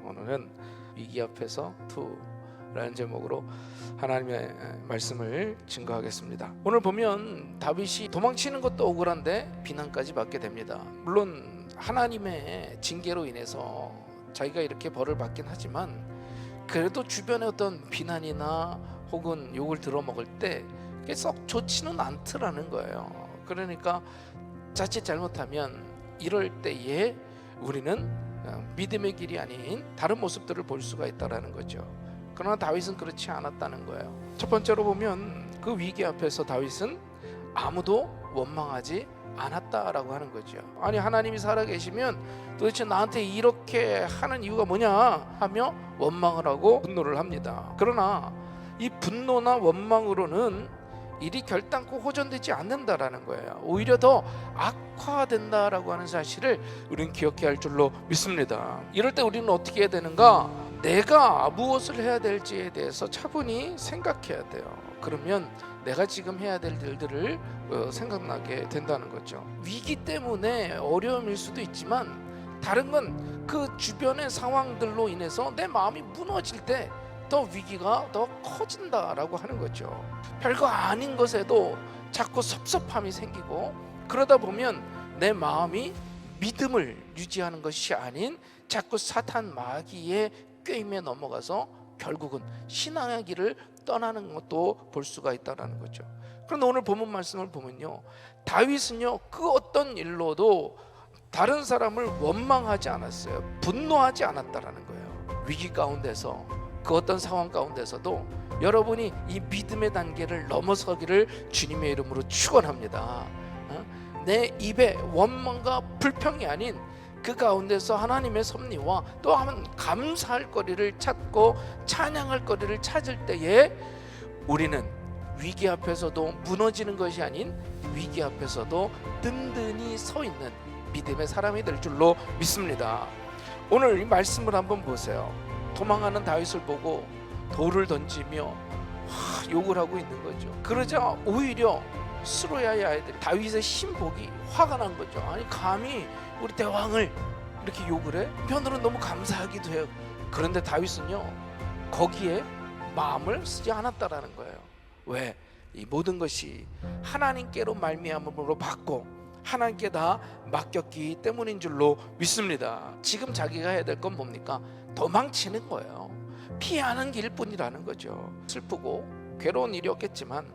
오늘은 위기 앞에서 라는 제목으로 하나님의 말씀을 증거하겠습니다. 오늘 보면 다윗이 도망치는 것도 억울한데 비난까지 받게 됩니다. 물론 하나님의 징계로 인해서 자기가 이렇게 벌을 받긴 하지만 그래도 주변의 어떤 비난이나 혹은 욕을 들어먹을 때 그게 썩 좋지는 않더라는 거예요. 그러니까 자칫 잘못하면 이럴 때에 우리는 믿음의 길이 아닌 다른 모습들을 볼 수가 있다는 거죠. 그러나 다윗은 그렇지 않았다는 거예요. 첫 번째로 보면 그 위기 앞에서 다윗은 아무도 원망하지 않았다라고 하는 거죠. 아니, 하나님이 살아계시면 도대체 나한테 이렇게 하는 이유가 뭐냐 하며 원망을 하고 분노를 합니다. 그러나 이 분노나 원망으로는 일이 결단코 호전되지 않는다라는 거예요. 오히려 더 악화된다라고 하는 사실을 우리는 기억해야 할 줄로 믿습니다. 이럴 때 우리는 어떻게 해야 되는가? 내가 무엇을 해야 될지에 대해서 차분히 생각해야 돼요. 그러면 내가 지금 해야 될 일들을 생각나게 된다는 거죠. 위기 때문에 어려움일 수도 있지만 다른 건 그 주변의 상황들로 인해서 내 마음이 무너질 때 더 위기가 더 커진다라고 하는 거죠. 별거 아닌 것에도 자꾸 섭섭함이 생기고 그러다 보면 내 마음이 믿음을 유지하는 것이 아닌 자꾸 사탄 마귀의 꾀임에 넘어가서 결국은 신앙의 길을 떠나는 것도 볼 수가 있다는 거죠. 그런데 오늘 본문 말씀을 보면요, 다윗은요 그 어떤 일로도 다른 사람을 원망하지 않았어요. 분노하지 않았다라는 거예요. 위기 가운데서 그 어떤 상황 가운데서도 여러분이 이 믿음의 단계를 넘어서기를 주님의 이름으로 축원합니다. 내 입에 원망과 불평이 아닌 그 가운데서 하나님의 섭리와 또 한번 감사할 거리를 찾고 찬양할 거리를 찾을 때에 우리는 위기 앞에서도 무너지는 것이 아닌 위기 앞에서도 든든히 서 있는 믿음의 사람이 될 줄로 믿습니다. 오늘 이 말씀을 한번 보세요. 도망하는 다윗을 보고 돌을 던지며 욕을 하고 있는 거죠. 그러자 오히려 스루야의 아이들이 다윗의 신복이 화가 난 거죠. 아니, 감히 우리 대왕을 이렇게 욕을 해? 한편으로는 너무 감사하기도 해요. 그런데 다윗은요 거기에 마음을 쓰지 않았다라는 거예요. 왜? 이 모든 것이 하나님께로 말미암음으로 받고 하나님께 다 맡겼기 때문인 줄로 믿습니다. 지금 자기가 해야 될 건 뭡니까? 도망치는 거예요. 피하는 길뿐이라는 거죠. 슬프고 괴로운 일이었겠지만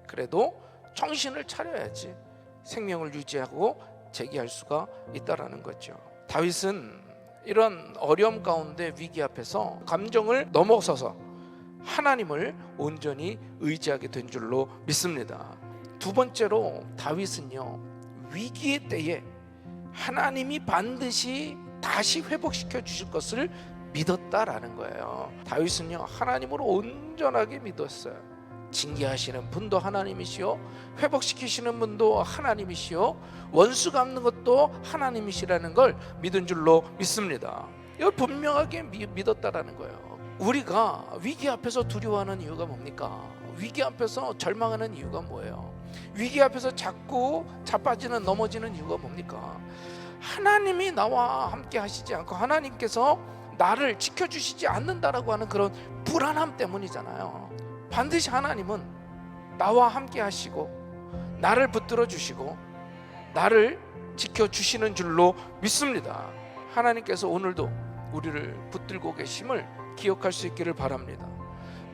그래도 정신을 차려야지 생명을 유지하고 재기할 수가 있다라는 거죠. 다윗은 이런 어려움 가운데 위기 앞에서 감정을 넘어서서 하나님을 온전히 의지하게 된 줄로 믿습니다. 두 번째로 다윗은요 위기의 때에 하나님이 반드시 다시 회복시켜 주실 것을 믿었다라는 거예요. 다윗은요 하나님으로 온전하게 믿었어요. 징계하시는 분도 하나님이시요 회복시키시는 분도 하나님이시요 원수 갚는 것도 하나님이시라는 걸 믿은 줄로 믿습니다. 이걸 분명하게 믿었다라는 거예요. 우리가 위기 앞에서 두려워하는 이유가 뭡니까? 위기 앞에서 절망하는 이유가 뭐예요? 위기 앞에서 자꾸 자빠지는 넘어지는 이유가 뭡니까? 하나님이 나와 함께 하시지 않고 하나님께서 나를 지켜주시지 않는다라고 하는 그런 불안함 때문이잖아요. 반드시 하나님은 나와 함께 하시고 나를 붙들어 주시고 나를 지켜주시는 줄로 믿습니다. 하나님께서 오늘도 우리를 붙들고 계심을 기억할 수 있기를 바랍니다.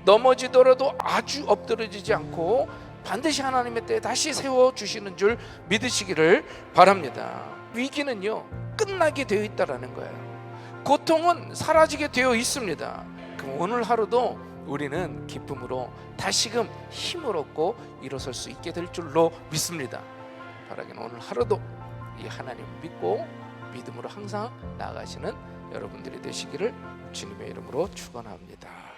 넘어지더라도 아주 엎드러지지 않고 반드시 하나님의 때에 다시 세워주시는 줄 믿으시기를 바랍니다. 위기는요 끝나게 되어 있다는 거예요. 고통은 사라지게 되어 있습니다. 그럼 오늘 하루도 우리는 기쁨으로 다시금 힘을 얻고 일어설 수 있게 될 줄로 믿습니다. 바라기는 오늘 하루도 이 하나님을 믿고 믿음으로 항상 나아가시는 여러분들이 되시기를 주님의 이름으로 축원합니다.